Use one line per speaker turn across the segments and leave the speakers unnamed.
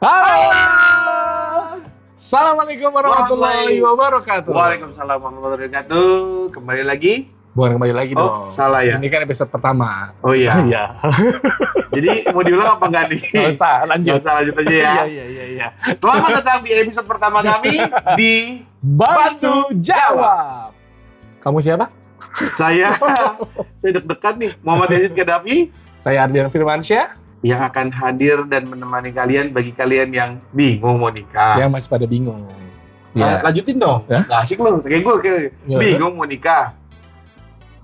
Halo. Assalamualaikum warahmatullahi wabarakatuh.
Waalaikumsalam warahmatullahi wabarakatuh. Kembali lagi.
Bukan kembali lagi dong.
Salah ya.
Ini kan episode pertama.
Oh iya.
Iya.
Jadi mau diulang apa enggak nih?
Nggak usah, lanjut.
Nggak usah, lanjut aja ya.
Iya.
Selamat datang di episode pertama kami di
Bantu Jawab. Kamu siapa?
saya deg-degan nih. Muhammad Yazid Gaddafi
Saya Ardian Firmansyah.
yang akan hadir dan menemani kalian bagi kalian yang bingung mau nikah.
Yang masih pada bingung.
Lanjutin dong.
Hah?
Nggak asik loh. Kayak gue
Ya.
bingung mau nikah.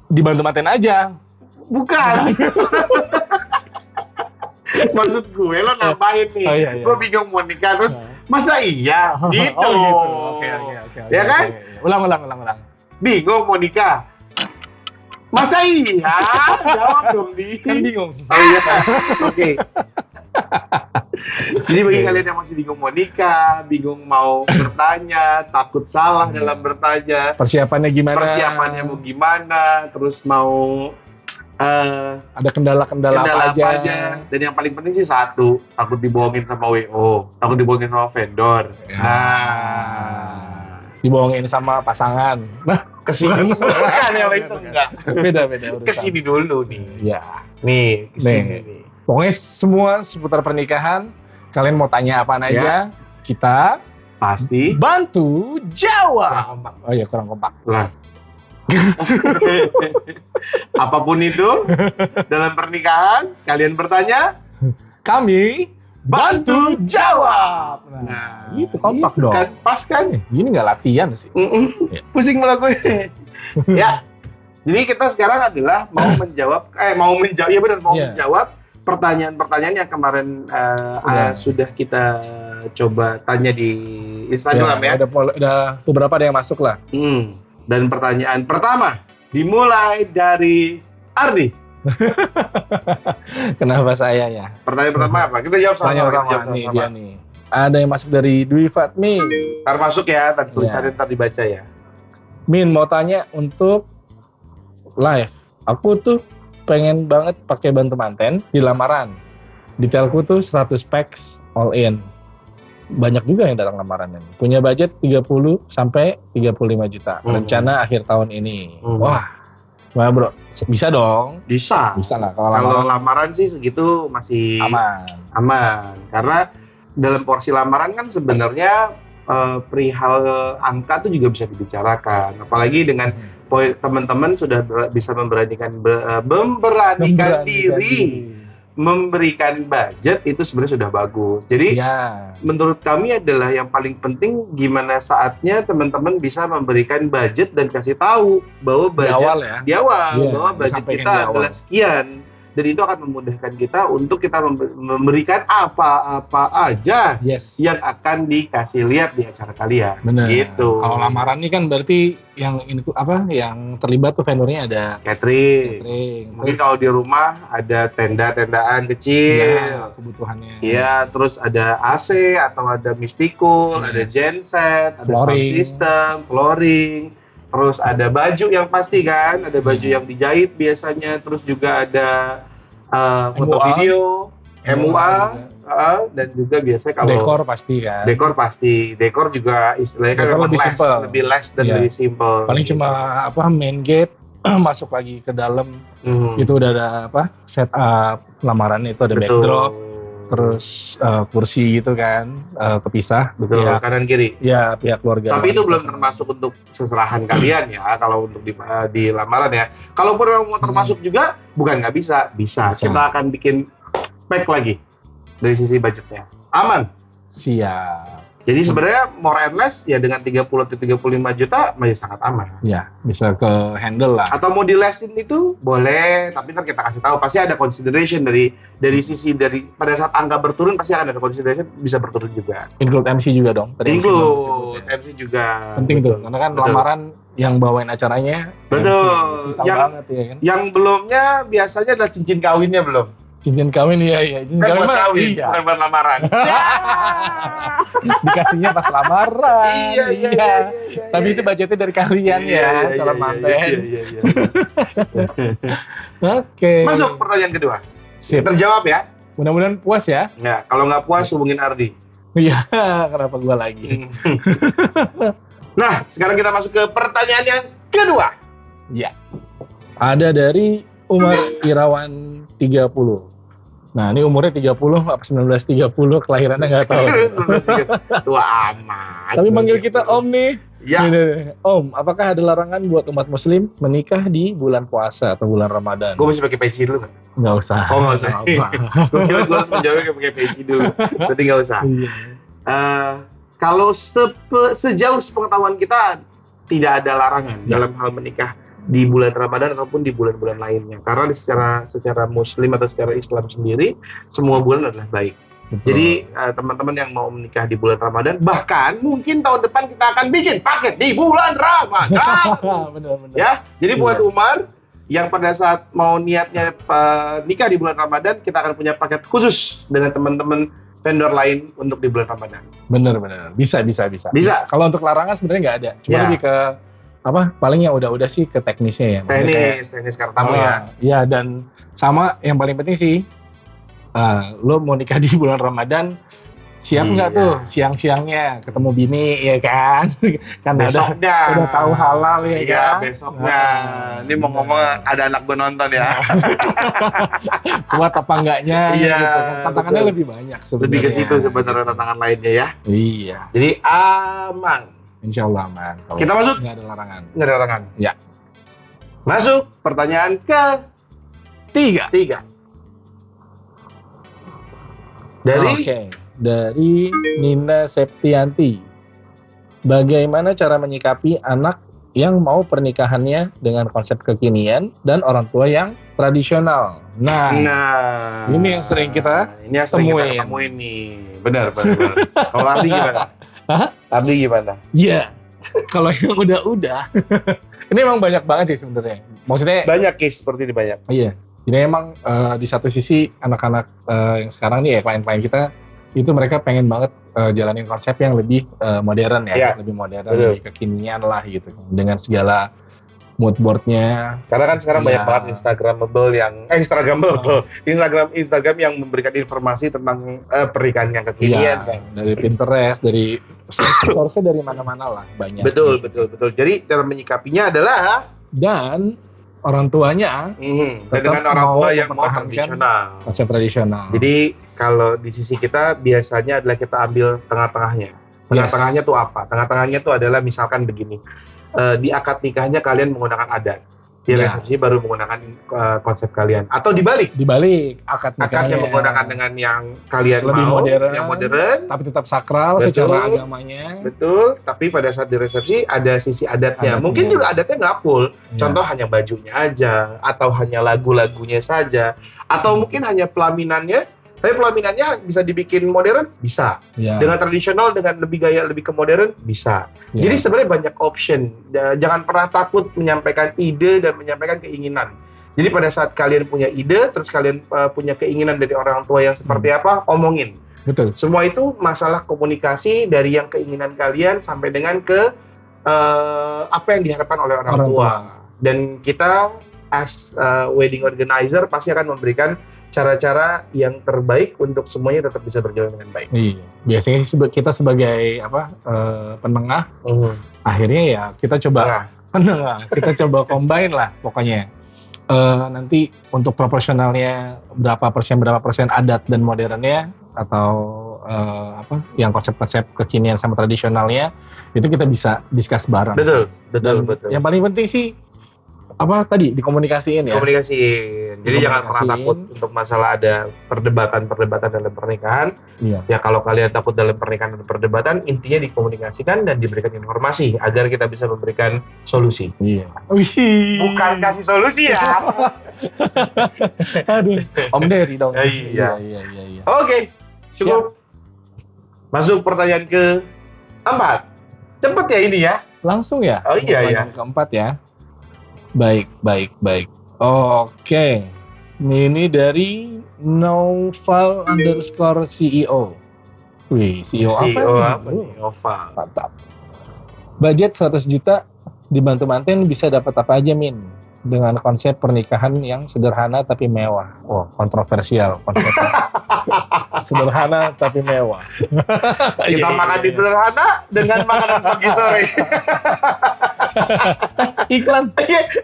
Dibantu maten aja.
Bukan. Maksud gue lo nambahin nih.
Oh, iya.
Gue bingung mau nikah terus masa iya gitu.
Oh gitu. Oke.
Ya kan?
Oke. Ulang.
Bingung mau nikah. Masa iya? Jawab dong, Di.
Kan bingung.
Oh iya. Oke. Jadi bagi kalian yang masih bingung mau nikah, bingung mau bertanya, takut salah dalam bertanya,
Persiapannya gimana?
mau gimana, terus mau
Ada kendala-kendala apa aja?
Dan yang paling penting sih satu, takut dibohongin sama WO, takut dibohongin sama vendor.
Ya.
Nah,
Dibohongin sama pasangan. Nah,
kesini bukan yang itu enggak.
beda urusan.
Kesini dulu nih.
Ya.
Nih, kesini
Nih.
nih.
Pokoknya semua seputar pernikahan. Kalian mau tanya apaan aja, kita
Pasti
bantu jawab.
kurang kompak.
Oh iya, kurang kompak.
Lah. Apapun itu dalam pernikahan, kalian bertanya,
Kami bantu jawab.
nah,
itu kompak dong.
kan, pas kan?
Gini nggak latihan sih. Ya.
Pusing malah gue. Ya. Jadi kita sekarang adalah mau menjawab,
Iya.
menjawab pertanyaan-pertanyaan yang kemarin
Iya.
sudah kita coba tanya di Instagram ya.
Udah beberapa ada yang masuk lah.
Dan pertanyaan pertama dimulai dari Ardi.
Kenapa saya ya?
Pertanyaan pertama apa? Kita jawab
Pertanyaan
sama-sama.
pertama nih dia nih. Ada yang masuk dari Dwi Fatmi.
Ntar masuk ya, ntar tulisannya
Iya.
ntar dibaca ya.
Min mau tanya untuk live. Aku tuh pengen banget pakai bantu manten di lamaran. Detailku tuh 100 packs all in. Banyak juga yang datang lamaran ini. Punya budget 30 sampai 35 juta. Rencana akhir tahun ini. Wah bro, bisa dong.
Bisa.
Bisa lah kalau
Kalau
lamaran
lamaran sih segitu masih aman. Karena dalam porsi lamaran kan sebenarnya perihal angka tuh juga bisa dibicarakan. Apalagi dengan teman-teman sudah bisa memberanikan diri, memberikan budget, itu sebenarnya sudah bagus. Jadi menurut kami adalah yang paling penting gimana saatnya teman-teman bisa memberikan budget dan kasih tahu bahwa budget di awal
Iya,
bahwa budget
disampaikan
kita
di awal.
adalah sekian. Dan itu akan memudahkan kita untuk kita memberikan apa-apa aja yang akan dikasih lihat di acara kalian.
Bener.
Gitu.
Kalau lamaran ini kan berarti yang yang terlibat tuh vendornya ada
catering. Mungkin kalau di rumah ada tenda-tendaan kecil.
Kebutuhannya.
Iya, terus ada AC atau ada mistikul, ada genset, ada sound system, flooring. Terus ada baju yang pasti kan, ada baju yang dijahit biasanya, terus juga ada foto
MUA.
video, MUA, dan juga biasanya kalau
dekor pasti kan.
Dekor juga istilahnya kan
Dekor
memang
lebih
less dan lebih simple.
Paling cuma main gate masuk lagi ke dalam itu udah ada setup lamaran itu ada backdrop, terus kursi gitu kan kepisah.
Betul, kanan kiri.
Ya, pihak keluarga.
Tapi itu belum termasuk untuk seserahan kalian ya, kalau untuk di lamaran ya. Kalaupun memang mau termasuk juga, bukan nggak bisa. Kita akan bikin pack lagi dari sisi budgetnya. Aman.
Siap.
Jadi sebenarnya more and less ya dengan 30 atau 35 juta masih sangat aman.
Ya, bisa ke handle lah.
Atau mau dilesin itu boleh, tapi kan kita kasih tahu pasti ada consideration dari sisi pada saat angka berturun pasti akan ada consideration bisa berturun juga.
Include MC juga dong.
Include MC juga.
Penting tuh, karena kan lamaran yang bawain acaranya.
Betul.
Banget ya kan.
Yang belumnya biasanya adalah cincin kawinnya belum.
Cincin kawin iya. Cincin
Kan
kawin
buat kawin,
iya.
bukan buat lamaran.
Dikasihnya pas lamaran.
Iya.
Tapi itu budgetnya dari kalian ya, calon manten.
Iya.
Oke.
Masuk pertanyaan kedua.
Sip.
Terjawab ya.
Mudah-mudahan puas ya.
Nah, kalau nggak puas hubungin Ardi.
Iya, kenapa gua lagi?
Nah, sekarang kita masuk ke pertanyaan yang kedua.
Ya. Ada dari Umar Irawan 30. Nah, ini umurnya 30 apa 1930, kelahirannya nggak tahu.
Tua amat.
Tapi manggil kita Om nih.
Ya.
Ini, Om, apakah ada larangan buat umat muslim menikah di bulan puasa atau bulan Ramadan?
Gue mesti pakai peci dulu nggak?
Nggak usah.
Oh, nggak usah.
Nggak apa.
Gue kira gue harus menjawabnya pakai peci dulu. Berarti nggak usah.
Iya.
Kalau sejauh sepengetahuan kita tidak ada larangan
Ya.
dalam hal menikah di bulan Ramadan ataupun di bulan-bulan lainnya. Karena secara Muslim atau secara Islam sendiri semua bulan adalah baik.
Betul.
Jadi teman-teman yang mau menikah di bulan Ramadan, bahkan mungkin tahun depan kita akan bikin paket di bulan Ramadan.
Benar-benar.
Ya, jadi buat
Iya.
Umar yang pada saat mau niatnya nikah di bulan Ramadan, kita akan punya paket khusus dengan teman-teman vendor lain untuk di bulan Ramadan.
Benar-benar. Bisa.
Bisa.
Kalau untuk larangan sebenarnya nggak ada. Cuma
Ya.
lebih ke apa? Paling yang udah sih ke teknisnya ya. Maksudnya
Teknis kartamu ya.
Iya, dan sama yang paling penting sih, lo mau nikah di bulan Ramadan, siap nggak
Iya.
tuh siang-siangnya ketemu bini, ya kan? Kan
Besoknya.
udah tahu halal ya
Iya,
kan?
besoknya. Ini mau ngomong ada anak gue nonton ya.
Kuat apa enggaknya?
Iya,
gitu kan. Tantangannya
betul.
lebih banyak sebenarnya.
Lebih ke situ sebenarnya tantangan lainnya ya.
Iya,
Jadi aman.
insya Allah aman. Kalau
Kita masuk?
nggak ada larangan.
Nggak ada larangan.
Ya.
Masuk pertanyaan
Tiga.
ketiga. Dari
Oke. Dari Nina Septianti. Bagaimana cara menyikapi anak yang mau pernikahannya dengan konsep kekinian dan orang tua yang tradisional? Nah, ini yang sering kita temuin.
temuin nih. Benar. Kalau Ardi gimana?
Hah?
Ardi gimana?
iya. Kalau yang udah, ini emang banyak banget sih sebenarnya. Maksudnya,
Banyak case seperti ini banyak.
iya. Ini emang di satu sisi anak-anak yang sekarang nih ya, klien-klien kita, itu mereka pengen banget jalanin konsep yang lebih modern ya,
Iya,
lebih modern,
betul.
lebih kekinian lah gitu, dengan segala mood boardnya.
Karena kan sekarang
Iya.
banyak banget Instagram yang memberikan informasi tentang pernikahan yang kekinian
Iya,
kan.
dari Pinterest, dari source-nya dari mana-mana lah, banyak.
Betul. Jadi cara menyikapinya adalah
Dan orang tuanya
dan
Tetap
dengan orang
mau
tua yang mau
mempertahankan
tradisional.
konsep tradisional.
Jadi kalau di sisi kita biasanya adalah kita ambil tengah-tengahnya. Tengah-tengahnya tuh apa? Tengah-tengahnya tuh adalah misalkan begini. Di akad nikahnya kalian menggunakan adat. Di
Ya.
resepsi baru menggunakan konsep kalian. Atau dibalik.
dibalik akad nikahnya
Akadnya menggunakan dengan yang kalian
Lebih
mau,
modern.
yang modern.
tapi tetap sakral
Betul.
secara agamanya.
Betul, tapi pada saat di resepsi ada sisi adatnya.
Adatnya.
Mungkin juga adatnya nggak full.
Ya.
Contoh hanya bajunya aja, atau hanya lagu-lagunya saja, atau mungkin hanya pelaminannya. Tapi pelaminannya bisa dibikin modern, bisa.
Ya.
Dengan tradisional, dengan lebih gaya, lebih ke modern, bisa.
Ya.
Jadi sebenarnya banyak option. Jangan pernah takut menyampaikan ide dan menyampaikan keinginan. Jadi pada saat kalian punya ide, terus kalian punya keinginan dari orang tua yang seperti apa, omongin.
Betul.
Semua itu masalah komunikasi dari yang keinginan kalian sampai dengan ke apa yang diharapkan oleh orang
Orang
tua.
tua.
Dan kita as wedding organizer pasti akan memberikan cara-cara yang terbaik untuk semuanya tetap bisa berjalan dengan baik.
Iya. Biasanya sih kita sebagai penengah, akhirnya ya kita coba
Nah,
kita coba combine lah pokoknya. Nanti untuk proporsionalnya berapa persen adat dan modernnya, atau yang konsep-konsep kekinian sama tradisionalnya, itu kita bisa discuss bareng.
betul.
Dan yang paling penting sih dikomunikasiin ya.
Komunikasiin. Jadi jangan pernah
Komunikasiin.
takut untuk masalah ada perdebatan dalam pernikahan.
Iya.
Ya kalau kalian takut dalam pernikahan ada perdebatan, intinya dikomunikasikan dan diberikan informasi agar kita bisa memberikan solusi.
Iya.
Bukan kasih solusi ya.
Aduh, Om Dery dong.
Iya.
Iya.
Oke, cukup. Masuk pertanyaan ke 4. Cepet ya ini ya.
Langsung ya?
Oh, iya,
Pertanyaan keempat ya. Baik. Oke. Ini dari Noval_CEO. Wih, CEO apa?
CEO
nih?
apa nih? Oval.
Mantap. Budget 100 juta dibantu manten bisa dapat apa aja, Min? Dengan konsep pernikahan yang sederhana tapi mewah. Kontroversial konsepnya. Sederhana tapi mewah.
Kita makan di sederhana dengan makanan pagi sore.
Iklan.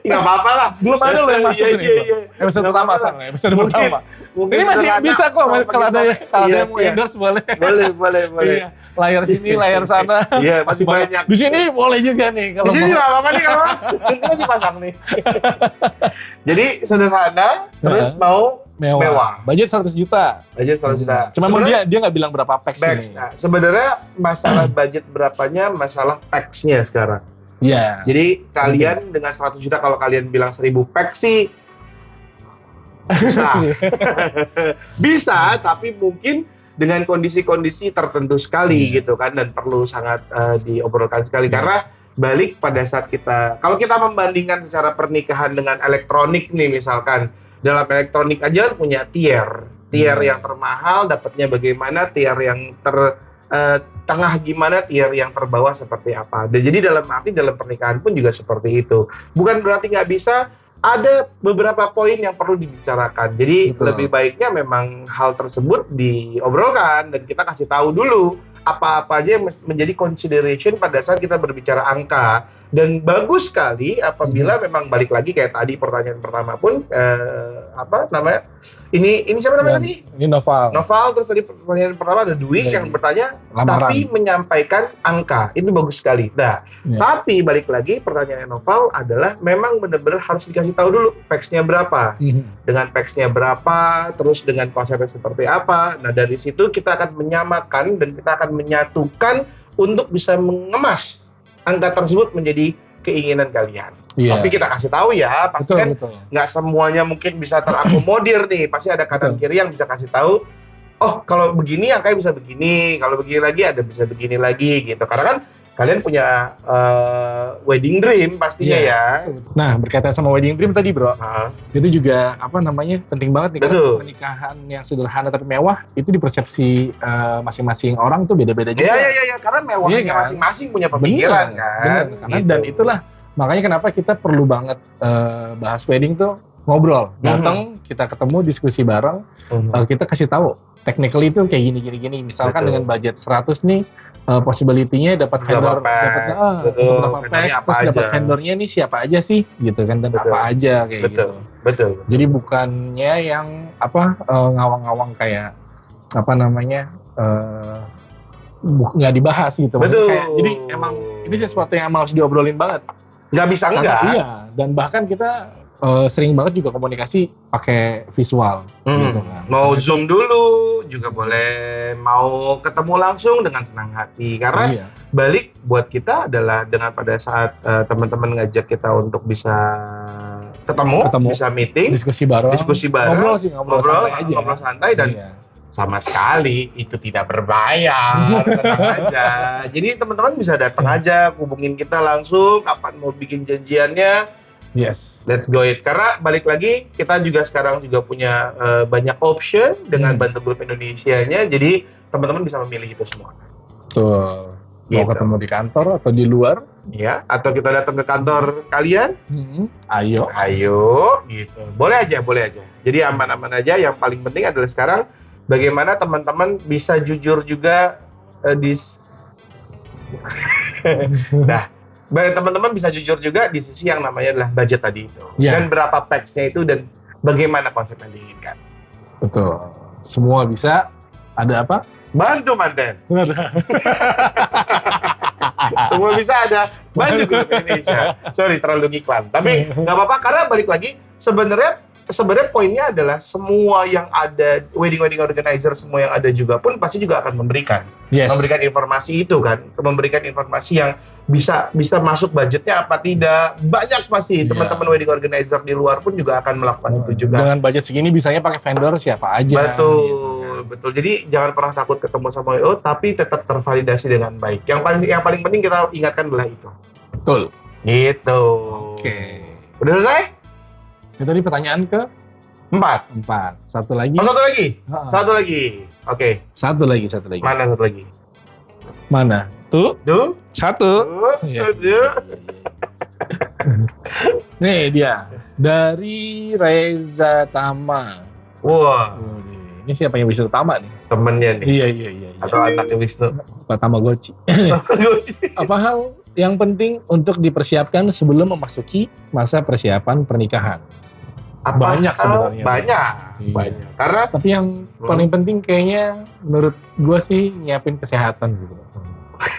Nggak apa-apa lah.
Belum ada loh yang masuk
Iya,
ini.
iya, iya.
Episode
Nggak
pertama
apa-apa.
sang, episode
Mungkin-
pertama.
mungkin
Ini masih
sederhana
bisa kok
kalau
kalau
pagi
ada
sore.
kalau ada
Iya,
yang mau
iya.
endorse boleh.
Boleh.
Iya. Layar sini, layar sana.
Iya, masih banyak.
Di sini boleh juga nih
Di
kalau
sini
mau.
nggak apa-apa nih kalau ini masih pasang nih. Jadi sederhana, terus mau mewah.
Budget 100 juta.
Aja 100 juta.
Cuma mau dia nggak bilang berapa packs
Packs.
ini.
Nah, sebenarnya masalah budget berapanya, masalah packs-nya sekarang.
Iya.
Jadi kalian dengan 100 juta kalau kalian bilang 1000 packs sih bisa. Bisa, tapi mungkin dengan kondisi-kondisi tertentu sekali gitu kan, dan perlu sangat diobrolkan sekali karena balik pada saat kalau kita membandingkan secara pernikahan dengan elektronik nih misalkan, dalam elektronik aja punya tier yang termahal dapatnya bagaimana, tier yang tengah gimana, tier yang terbawah seperti apa. Dan jadi dalam pernikahan pun juga seperti itu. Bukan berarti nggak bisa, ada beberapa poin yang perlu dibicarakan. Jadi
Betul.
lebih baiknya memang hal tersebut diobrolkan dan kita kasih tahu dulu apa-apa aja yang menjadi consideration pada saat kita berbicara angka. Dan bagus sekali apabila memang balik lagi kayak tadi pertanyaan pertama pun ini siapa namanya tadi?
Ini Noval.
Noval, terus tadi pertanyaan pertama ada Dwi
Iya,
yang bertanya
Lamaran.
tapi menyampaikan angka. Itu bagus sekali. Nah,
Iya.
tapi balik lagi pertanyaan Noval adalah memang benar-benar harus dikasih tahu dulu packs-nya berapa. Dengan packs-nya berapa, terus dengan konsepnya seperti apa. Nah, dari situ kita akan menyamakan dan kita akan menyatukan untuk bisa mengemas angka tersebut menjadi keinginan kalian.
Iya.
Tapi kita kasih tahu ya, pasti kan
Betul.
nggak semuanya mungkin bisa terakomodir nih. Pasti ada kanan
Betul.
kiri yang bisa kasih tahu. Oh, kalau begini angkanya bisa begini, kalau begini lagi ada bisa begini lagi gitu. Karena kan kalian punya wedding dream pastinya
Iya.
ya.
Nah, berkaitan sama wedding dream tadi, Bro.
Nah,
Itu juga penting banget nih,
Betul.
karena pernikahan yang sederhana tapi mewah itu di persepsi masing-masing orang tuh beda-beda juga.
ya, karena mewahnya
Iya kan?
masing-masing punya pemikiran kan.
Bener. Karena
Gitu.
dan itulah makanya kenapa kita perlu banget bahas wedding tuh ngobrol, datang kita ketemu diskusi bareng, kita kasih tahu technically itu kayak gini. Misalkan
Betul.
dengan budget 100 nih possibility-nya dapat vendor,
packs,
dapat
betul.
untuk berapa
Vendornya
packs,
apa
terus dapat
aja.
vendornya nih siapa aja sih gitu kan, dan
Betul.
apa aja kayak gitu.
Betul.
Jadi bukannya yang ngawang-ngawang kayak nggak dibahas gitu. Maksudnya
Betul.
jadi emang ini sesuatu yang emang harus diobrolin banget.
Nggak bisa enggak.
Iya, dan bahkan kita sering banget juga komunikasi pakai visual gitu kan.
Mau Zoom dulu juga boleh, mau ketemu langsung dengan senang hati. Karena
Iya.
balik buat kita adalah dengan pada saat teman-teman ngajak kita untuk bisa ketemu. Bisa meeting,
diskusi bareng,
ngobrol santai dan
Iya.
sama sekali itu tidak berbayar, tenang aja. Jadi teman-teman bisa datang aja, hubungin kita langsung kapan mau bikin janjiannya.
Yes.
Let's go it. Karena balik lagi kita juga sekarang juga punya banyak option dengan Bantu Group Indonesia-nya. Jadi teman-teman bisa memilih itu semua.
Tuh. Mau
Gitu.
ketemu di kantor atau di luar?
Ya, atau kita datang ke kantor kalian,
Ayo.
ayo gitu. Boleh aja. Jadi aman-aman aja. Yang paling penting adalah sekarang bagaimana teman-teman bisa jujur juga teman-teman bisa jujur juga di sisi yang namanya adalah budget tadi itu.
Ya.
Dan berapa packs-nya itu dan bagaimana konsep yang diinginkan.
Betul. Semua bisa. Ada apa?
Bantu manten. Semua bisa ada Bantu Group Indonesia. Sorry terlalu ngiklan. Tapi nggak apa-apa karena balik lagi sebenarnya poinnya adalah semua yang ada wedding organizer semua yang ada juga pun pasti juga akan memberikan informasi itu kan, memberikan informasi yang bisa masuk budgetnya apa tidak, banyak pasti teman-teman wedding organizer di luar pun juga akan melakukan itu juga.
Dengan budget segini bisanya pakai vendor siapa aja.
Betul. Jadi jangan pernah takut ketemu sama WO, tapi tetap tervalidasi dengan baik. Yang paling penting kita ingatkan adalah itu.
Betul.
Gitu.
Oke.
Udah selesai?
Itu tadi pertanyaan ke
4.
Satu lagi.
Oh, satu lagi.
Ha-ha.
Satu lagi. Oke.
Satu lagi.
Mana satu lagi?
Mana? Tuh.
Duh.
Satu. Iya. Nih dia. Dari Reza Tama.
Wah.
Ini siapa yang bisa Tama nih?
temennya nih
Iya.
atau anaknya Wisnu.
Pak Tamagotchi. Apa hal yang penting untuk dipersiapkan sebelum memasuki masa persiapan pernikahan? Banyak sebenarnya.
Banyak.
Iya.
Banyak. Karena
Tapi yang paling penting kayaknya menurut gua sih nyiapin kesehatan gitu.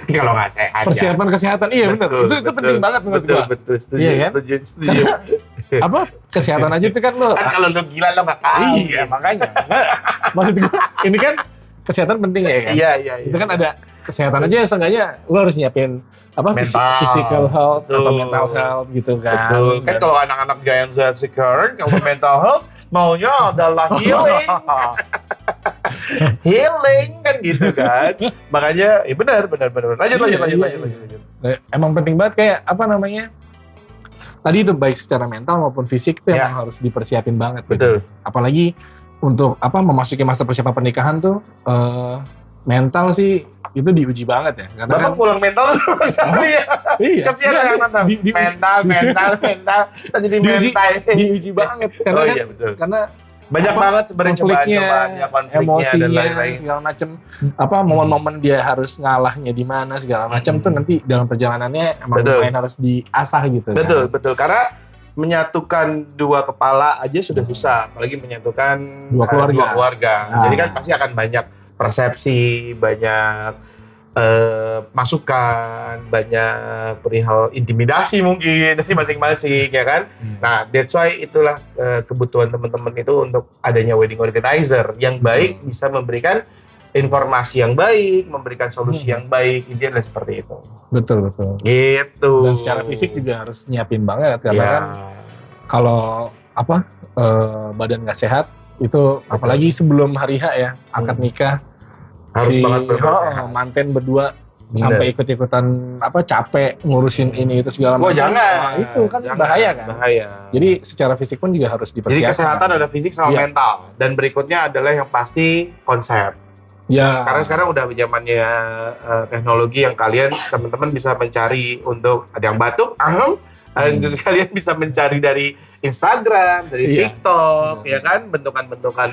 kalau nggak sehat
Persiapan kesehatan, iya benar. Itu penting banget menurut gua.
Betul, setuju,
Iya kan?
setuju.
Apa kesehatan aja itu kan lo.
Kan kalau lu gila lo nggak tahu.
Iya makanya. Maksud gua ini kan kesehatan penting ya kan.
Iya.
Itu kan ada kesehatan aja seenggaknya lo harus nyiapin apa
Mental.
physical health atau
Betul.
mental health gitu kan.
Betul. Kan kalau anak-anak Giant Z sekarang kalau mental health maunya adalah healing kan gitu kan. Makanya benar. Lanjut.
Emang penting banget kayak apa namanya? Tadi itu baik secara mental maupun fisik itu
Ya.
emang harus dipersiapin banget.
Betul.
Gitu. Apalagi untuk apa memasuki masa persiapan pernikahan tuh mental sih itu diuji banget ya. Karena
Bapak pulang mental kali ya.
iya.
Kasihan
Nggak,
yang nonton. Mental. Kita jadi
Diuji-
mental.
diuji banget karena
Oh
kan
iya betul.
karena
Banyak
apa,
banget sebenarnya
konfliknya,
konfliknya
emosinya
dan lain-lain.
segala macem apa momen-momen dia harus ngalahnya di mana segala macam tuh nanti dalam perjalanannya emang
Betul.
lumayan harus diasah gitu
Betul. Karena menyatukan dua kepala aja sudah susah, apalagi menyatukan
Dua keluarga. Nah.
Jadi kan pasti akan banyak persepsi, banyak masukan, banyak perihal intimidasi mungkin dari masing-masing ya kan. Nah, that's why itulah kebutuhan teman-teman itu untuk adanya wedding organizer yang baik bisa memberikan informasi yang baik, memberikan solusi yang baik, intinya adalah seperti itu.
betul
Gitu.
dan secara fisik juga harus nyiapin banget karena
Ya.
kan kalau apa badan nggak sehat itu apalagi sebelum hari H ya akad nikah
Harus banget bersehat.
manten berdua
Bener.
sampai ikut-ikutan apa capek ngurusin ini itu segala
Oh
macam.
jangan.
Nah, itu kan
Jangan.
bahaya kan.
Bahaya.
Jadi secara fisik pun juga harus
Jadi
dipersiapkan.
kesehatan ada fisik sama
Iya.
mental. Dan berikutnya adalah yang pasti konsep.
Ya.
Karena sekarang udah zamannya teknologi yang kalian teman-teman bisa mencari untuk ada yang batuk, kalian bisa mencari dari Instagram, dari
Iya.
TikTok,
Benar.
ya kan, bentukan-bentukan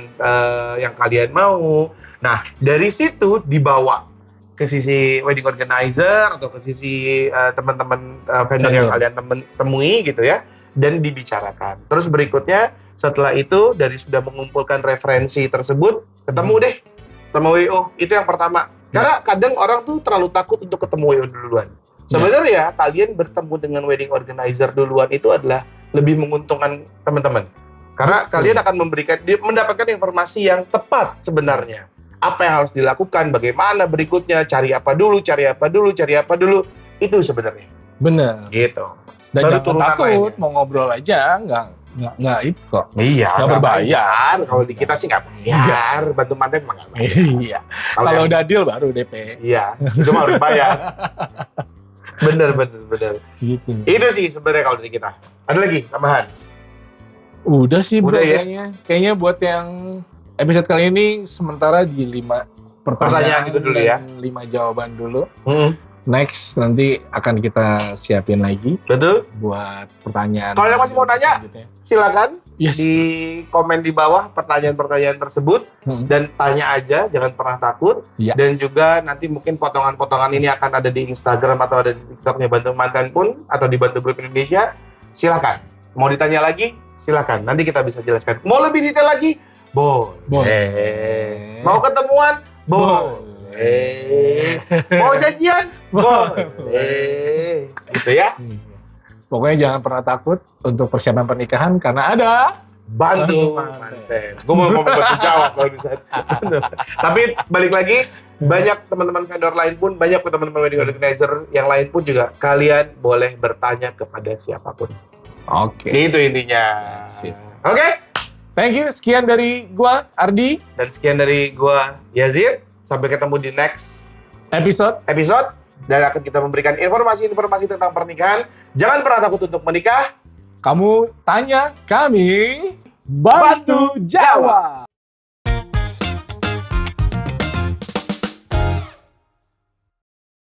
yang kalian mau. Nah, dari situ dibawa ke sisi wedding organizer atau ke sisi teman-teman vendor yang kalian temui gitu ya, dan dibicarakan. Terus berikutnya setelah itu dari sudah mengumpulkan referensi tersebut, ketemu deh sama WO. Itu yang pertama. Karena kadang orang tuh terlalu takut untuk ketemu WO duluan. Sebenarnya kalian bertemu dengan wedding organizer duluan itu adalah lebih menguntungkan teman-teman. Karena kalian akan mendapatkan informasi yang tepat sebenarnya. Apa yang harus dilakukan, bagaimana berikutnya, cari apa dulu, itu sebenarnya.
Bener.
Gitu.
Dan
Baru
jangan
turunan
takut
lainnya.
mau ngobrol aja nggak itu kok.
Iya,
Nggak berbayar.
Kalau di kita sih nggak bayar, bantu manten emang nggak bayar.
Iya. Kalau
yang-
udah deal baru DP.
Iya, itu mah harus bayar. bener.
Gitu.
Itu sih sebenarnya kalau dari kita. Ada lagi tambahan?
Udah sih bro
Udah ya?
kayaknya buat yang episode kali ini sementara di 5 pertanyaan
itu dulu ya.
dan 5 jawaban dulu. Next nanti akan kita siapin lagi
Betul?
buat pertanyaan.
Kalau yang masih mau nanya,
selanjutnya.
Silakan
Yes.
di komen di bawah pertanyaan-pertanyaan tersebut dan tanya aja, jangan pernah takut.
Iya.
Dan juga nanti mungkin potongan-potongan ini akan ada di Instagram atau ada di TikToknya Bantu Mantan pun atau di Bantu Group Indonesia. Silakan. Mau ditanya lagi? Silakan. Nanti kita bisa jelaskan. Mau lebih detail lagi? Boleh. Mau ketemuan? Boleh. Mau janjian? Boleh. Gitu ya.
Pokoknya jangan pernah takut untuk persiapan pernikahan karena ada
Bantu Manten. Gue mau ngomong bantu jawab kalau bisa. Tapi balik lagi, banyak teman-teman vendor lain pun, banyak teman-teman wedding organizer yang lain pun juga kalian boleh bertanya kepada siapapun.
Oke.
Itu intinya.
Sip.
Oke.
Thank you. Sekian dari gua Ardi.
Dan sekian dari gua Yazid. Sampai ketemu di next
Episode
episode dan akan kita memberikan informasi-informasi tentang pernikahan. Jangan pernah takut untuk menikah.
kamu tanya, kami bantu jawab.